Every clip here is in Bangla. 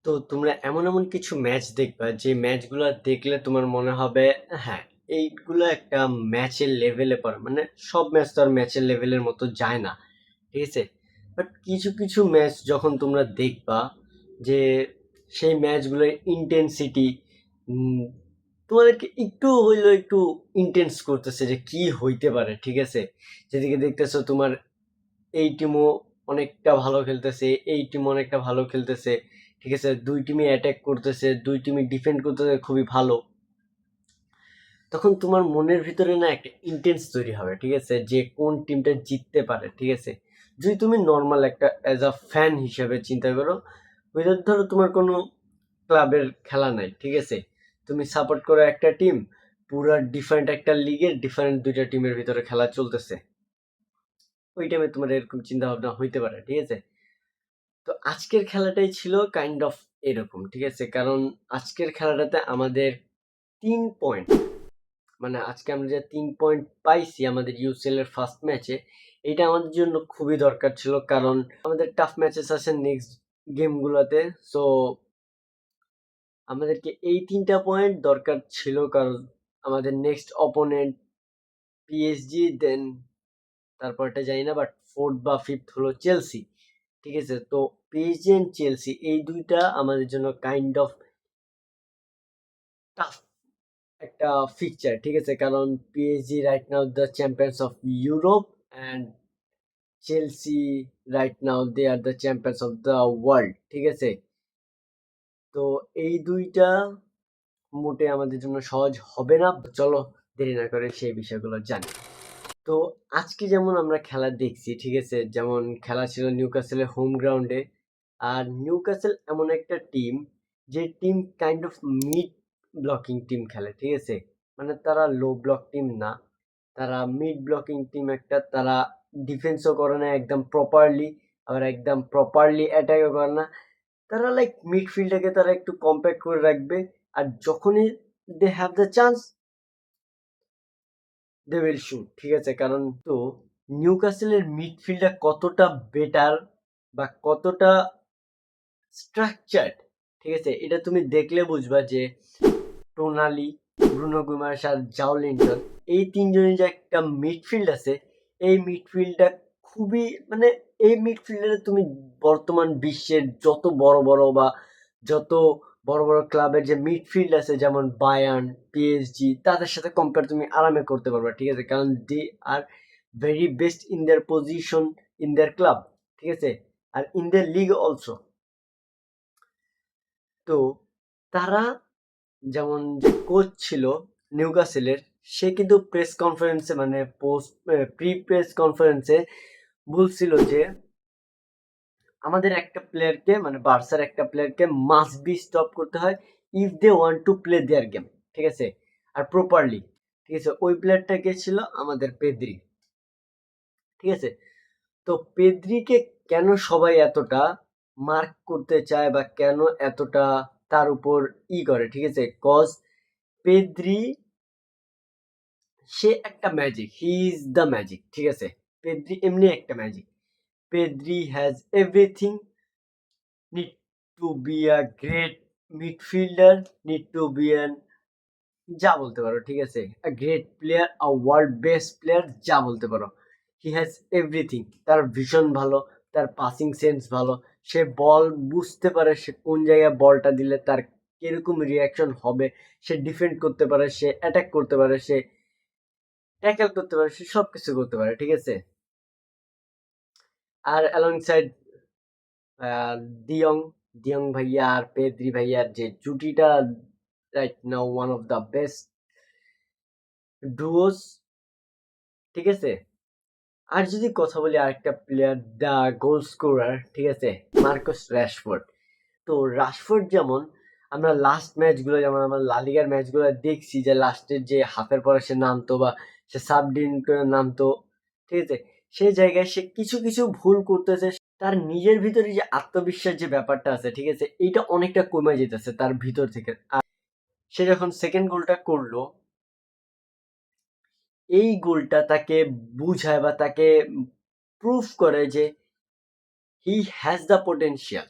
তো তোমরা এমন কিছু ম্যাচ দেখবা যে ম্যাচগুলো দেখলে তোমার মনে হবে হ্যাঁ, এইগুলো একটা ম্যাচের লেভেলে পড়ে। মানে সব ম্যাচ তো আর ম্যাচের লেভেলের মতো যায় না, ঠিক আছে? বাট কিছু কিছু ম্যাচ যখন তোমরা দেখবা যে সেই ম্যাচগুলোর ইন্টেন্সিটি তোমাদেরকে একটু হইলেও একটু ইন্টেন্স করতেছে যে কি হইতে পারে, ঠিক আছে? যেদিকে দেখতেছো তোমার এই টিমও অনেকটা ভালো খেলতেছে, এই টিম অনেকটা ভালো খেলতেছে, ঠিক আছে? দুই টিমই অ্যাটাক করতেছে, দুই টিমই ডিফেন্ড করতেছে খুবই ভালো। তখন তোমার মনের ভিতরে না একটা ইন্টেন্স তৈরি হবে, ঠিক আছে, যে কোন টিমটা জিততে পারে, ঠিক আছে? যদি তুমি নর্মাল একটা অ্যাজ আ ফ্যান হিসেবে চিন্তা করো, ওইটা ধরো তোমার কোনো ক্লাবের খেলা নাই, ঠিক আছে, তুমি সাপোর্ট করো একটা টিম, পুরা ডিফারেন্ট একটা লিগের ডিফারেন্ট দুইটা টিমের ভিতরে খেলা চলতেছে, ওই টাইমে তোমার এরকম চিন্তা ভাবনা হইতে পারে, ঠিক আছে? তো আজকের খেলাটাই ছিল কাইন্ড অফ এরকম, ঠিক আছে? কারণ আজকের খেলাটাতে আমাদের 3 পয়েন্ট, মানে আজকে আমরা যে 3 পয়েন্ট পাইছি আমাদের ইউসিএল এর ফার্স্ট ম্যাচে, এটা আমাদের জন্য খুবই দরকার ছিল। কারণ আমাদের টাফ ম্যাচেস আছে নেক্সট গেমগুলোতে। সো আমাদেরকে এই 3টা পয়েন্ট দরকার ছিল, কারণ আমাদের নেক্সট অপোনেন্ট পিএসজি, দেন তারপরটা জানি না, বাট ফোর্থ বা ফিফথ হলো চেলসি, ঠিক আছে? তো পিএসজি এন্ড চেলসি এই দুইটা আমাদের জন্য কাইন্ড অফ টাফ একটা ফিকচার, ঠিক আছে? কারণ PSG right now the champions of Europe and Chelsea right now they are the champions of the world, ঠিক আছে? তো এই দুইটা মোটে আমাদের জন্য সহজ হবে না। চলো দেরি না করে সেই বিষয়গুলো জানি। তো আজকে যেমন আমরা খেলা দেখছি, ঠিক আছে, যেমন খেলা ছিল নিউক্যাসলের হোম গ্রাউন্ডে। আর নিউক্যাসল এমন একটা টিম, যে team kind of mid blocking team খেলে, ঠিক আছে? মানে তারা লো ব্লক টিম না, তারা মিড ব্লকিং টিম একটা। তারা ডিফেন্সও করে না একদম প্রপারলি, আবার একদম প্রপারলি অ্যাটাকও করে না। তারা লাইক মিডফিল্ডটাকে তারা একটু কম্প্যাক্ট করে রাখবে, আর যখনই they have the chance they will shoot, ঠিক আছে? কারণ তো নিউক্যাসলের মিডফিল্ডটা কতটা বেটার বা কতটা স্ট্রাকচার্ড, ঠিক আছে, এটা তুমি দেখলে বুঝবা যে টোনালি, ব্রুনো গুইমারেস আর জাও লিন্টন, এই তিনজনের যে একটা মিডফিল্ড আছে, এই মিডফিল্ডটা খুবই, মানে এই মিডফিল্ডে তুমি বর্তমান বিশ্বের যত বড় বড় বা যত বড় বড় ক্লাবের যে মিডফিল্ড আছে, যেমন বায়ার্ন, পিএসজি, তাদের সাথে কম্পেয়ার তুমি আরামে করতে পারবে, ঠিক আছে? কারণ they are very best in their position in their club, ঠিক আছে, আর ইন দেয়ার লিগ অলসো। তো তারা, যেমন যে কোচ ছিল নিউক্যাসলের, সে কিন্তু প্রেস কনফারেন্সে, মানে পোস্ট প্রি প্রেস কনফারেন্সে বলছিল যে আমাদের একটা প্লেয়ারকে, মানে বার্সার একটা প্লেয়ারকে মাস্ট বি স্টপ করতে হয় if they want to play their game, ঠিক আছে, আর প্রপারলি, ঠিক আছে? ওই প্লেয়ারটাকে ছিল আমাদের পেদ্রি, ঠিক আছে? তো পেদ্রিকে কেন সবাই এতটা মার্ক করতে চায় বা কেন এতটা তার উপর করে, ঠিক আছে? কজ পেদ্রি, সে একটা magic, he is the magic, ঠিক আছে? পেদ্রি এমনি একটা magic. Pedri has everything, need to be a great midfielder, need to be an, যা বলতে পারো, ঠিক আছে, a great player, a world best player, যা বলতে পারো। He has everything. তার ভীষণ ভালো, তার পাসিং সেন্স ভালো, সে বল বুঝতে পারে সে কোন জায়গায় বলটা দিলে তার কিরকম রিয়াকশন হবে, সে ডিফেন্ড করতে পারে, সে অ্যাটাক করতে পারে, সে ট্যাকেল করতে পারে, সে সবকিছু করতে পারে, ঠিক আছে? আর অ্যালং সাইড দিয়ং, দিয়ং ভাইয়া আর পেদ্রি ভাইয়ার যে জুটিটা, right now one of the best duos, ঠিক আছে? আর যদি কথা বলি আরেকটা প্লেয়ার, দ্য গোল স্কোরার, ঠিক আছে, মার্কাস রাশফোর্ড। তো রাশফোর্ড যেমন, আমরা লাস্ট ম্যাচগুলো, যেমন আমরা লালিগার ম্যাচগুলো দেখছি, যে লাস্টের যে হাফের পরে সে নামতো বা সে সাবডিন করে নামতো, ঠিক আছে, সেই জায়গায় সে কিছু কিছু ভুল করতেছে। তার নিজের ভিতরে যে আত্মবিশ্বাস যে ব্যাপারটা আছে, ঠিক আছে, এইটা অনেকটা কমে যেতেছে তার ভিতর থেকে। আর সে যখন সেকেন্ড গোলটা করলো, এই গোলটা তাকে বুঝায় বা তাকে প্রুফ করে যে হি হ্যাজ দ্য পোটেনশিয়াল,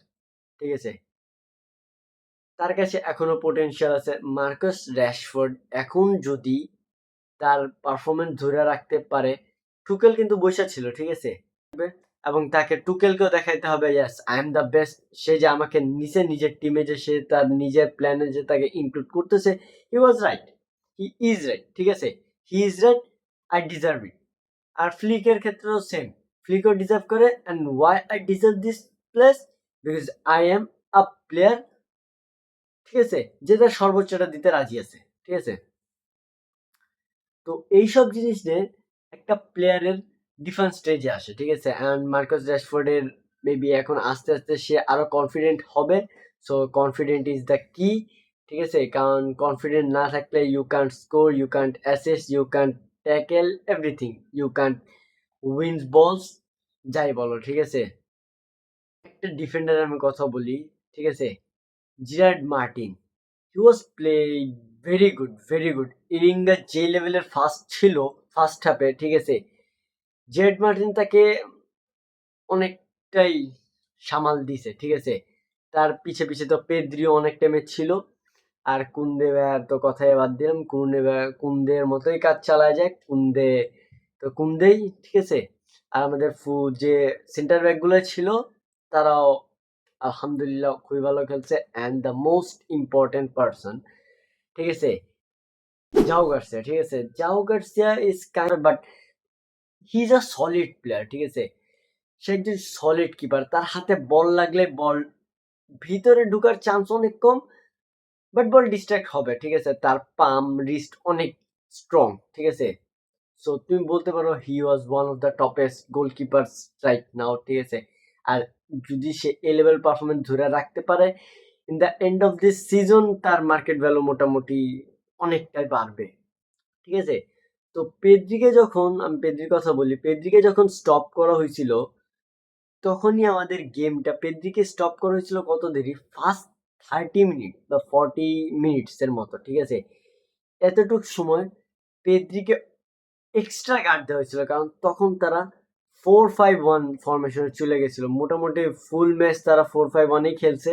ঠিক আছে? তার কাছে এখনো পোটেনশিয়াল আছে। মার্কাস র্যাশফোর্ড এখন যদি তার পারফরমেন্স ধরে রাখতে পারে, টুকেল কিন্তু বসে ছিল, ঠিক আছে, এবং তাকে টুকেলকেও দেখাইতে হবে yes I am the best. সে যে আমাকে নিজের টিমে যে সে তার নিজের প্ল্যানে যে তাকে ইনক্লুড করতেছে, he was right, he is right, ঠিক আছে, he is right, I deserve it. আর ফ্লিকের ক্ষেত্রেও সেম, ফ্লিকও ডিজার্ভ করে। And why I deserve this place, because I am a player, ঠিক আছে, যে তার সর্বোচ্চটা দিতে রাজি আছে, ঠিক আছে। তো এইসব জিনিস নিয়ে একটা প্লেয়ারের ডিফারেন্ট স্টেজে আসে, ঠিক আছে। অ্যান্ড মার্কাস র্যাশফোর্ডের মেবি এখন আস্তে আস্তে সে আরো কনফিডেন্ট হবে। সো কনফিডেন্ট ইজ দ্য কি, ঠিক আছে, কারণ কনফিডেন্ট না থাকলে you can't score, you can't assist, you can't tackle everything, you can't wins balls, যাই বলো, ঠিক আছে। একটা ডিফেন্ডার আমি কথা বলি, ঠিক আছে, Gerard Martin, he was playing very good, very good. ইরিঙ্গা যে লেভেলের ফাস্ট ছিল ফার্স্ট হাফে, ঠিক আছে, জেড মার্টিন তাকে অনেকটাই সামাল দিছে, ঠিক আছে। তার পিছে পিছে তো পেদ্রিও অনেক টাইমে ছিল। আর কুন্দে তো কথাই বাদ দিলাম, কুন্দের মতোই কাজ চালায় যায় কুন্দে, তো কুন্দেই, ঠিক আছে। আর আমাদের যে সেন্টার ব্যাক গুলো ছিল তারাও আলহামদুলিল্লাহ খুবই ভালো খেলছে। And the most important person, ঠিক আছে, জাও গার্সিয়া, ঠিক আছে, Joan Garcia is kind but he is a solid player, ঠিক আছে। সে একজন সলিড কিপার, তার হাতে বল লাগলে বল ভিতরে ঢুকার চান্স অনেক কম, বাট বল ডিস্ট্রাক্ট হবে, ঠিক আছে। তার পাম রিস্ট অনেক স্ট্রং, ঠিক আছে। সো তুমি বলতে পারো he was one of the topest goalkeeper right now, ঠিক আছে। আর যদি সে এ লেভেল পারফরমেন্স ধরে রাখতে পারে, in the end of this season তার মার্কেট ভ্যালু মোটামুটি অনেকটাই বাড়বে, ঠিক আছে। তো পেদ্রিকে যখন, আমি পেদ্রির কথা বলি, পেদ্রিকে যখন স্টপ করা হয়েছিল তখনই আমাদের গেমটা, পেদ্রিকে স্টপ করা হয়েছিল কত দেরি, ফার্স্ট 30 মিনিট বা 40 মিনিটস এর মতো, ঠিক আছে। এতটুকু সময় পেদ্রিকে এক্সট্রা গার্ড দেওয়া হয়েছিল, কারণ তখন তারা 4-5-1 ফরমেশনে চলে গেছিল। মোটামুটি ফুল ম্যাচ তারা 4-5-1-এই খেলছে,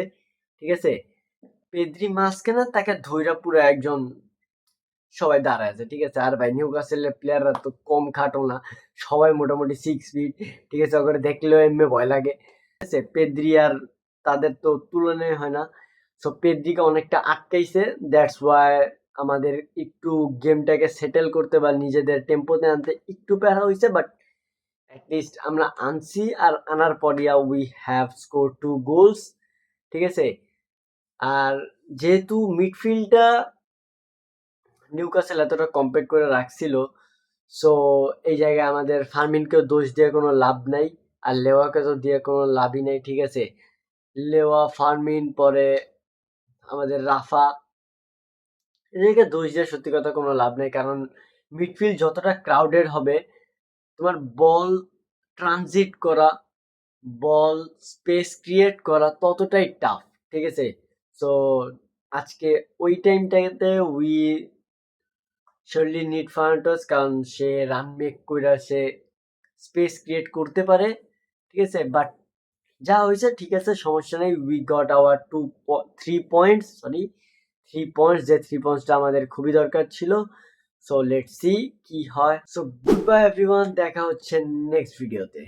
ঠিক আছে। পেদ্রি মাঝখানে, তাকে ধইরা পুরো একজন সবাই দাঁড়ায় আছে, ঠিক আছে। আর ভাই নিউক্যাসলের প্লেয়াররা তো কম খাটো না, সবাই মোটামুটি 6 ফিট, ঠিক আছে, ওখানে দেখলেও এমনি ভয় লাগে, ঠিক আছে। পেদ্রি আর তাদের তো তুলনায় হয় না। সো পেদ্রিকে অনেকটা আটকাইছে, দ্যাটস ওয়াই আমাদের একটু গেমটাকে সেটেল করতে বা নিজেদের টেম্পোতে আনতে একটু প্যারা হয়েছে, বাট অ্যাটলিস্ট আমরা আনছি। আর আনার পরিয়া উই হ্যাভ স্কোর 2 গোলস, ঠিক আছে। আর যেহেতু মিডফিল্ডটা নিউক্যাসল এতটা কম্পেট করে রাখছিল, সো এই জায়গায় আমাদের ফার্মিনকেও দোষ দিয়ে কোনো লাভ নাই, আর লেওয়াকে তো দিয়ে কোনো লাভই নেই, ঠিক আছে। লেওয়া, ফার্মিন, পরে আমাদের রাফা, এদেরকে দোষ দিয়ে সত্যি কথা কোনো লাভ নেই, কারণ মিডফিল্ড যতটা ক্রাউডেড হবে, তোমার বল ট্রানজিট করা, বল স্পেস ক্রিয়েট করা ততটাই টাফ, ঠিক আছে। সো আজকে ওই টাইমটাতে উই শর্লি নিড ফার্নান্ডেজ, কারণ সে রান মেক কইরা সে স্পেস ক্রিয়েট করতে পারে, ঠিক আছে। বাট যা হয়েছে ঠিক আছে, সমস্যা নেই। We got hour 3 points, sorry 3 points, যে 3 পয়েন্টসটা আমাদের খুবই দরকার ছিল। সো লেটস সি কি হয়। সো গুড বাই এভরিওয়ান, দেখা হচ্ছে নেক্সট ভিডিওতে।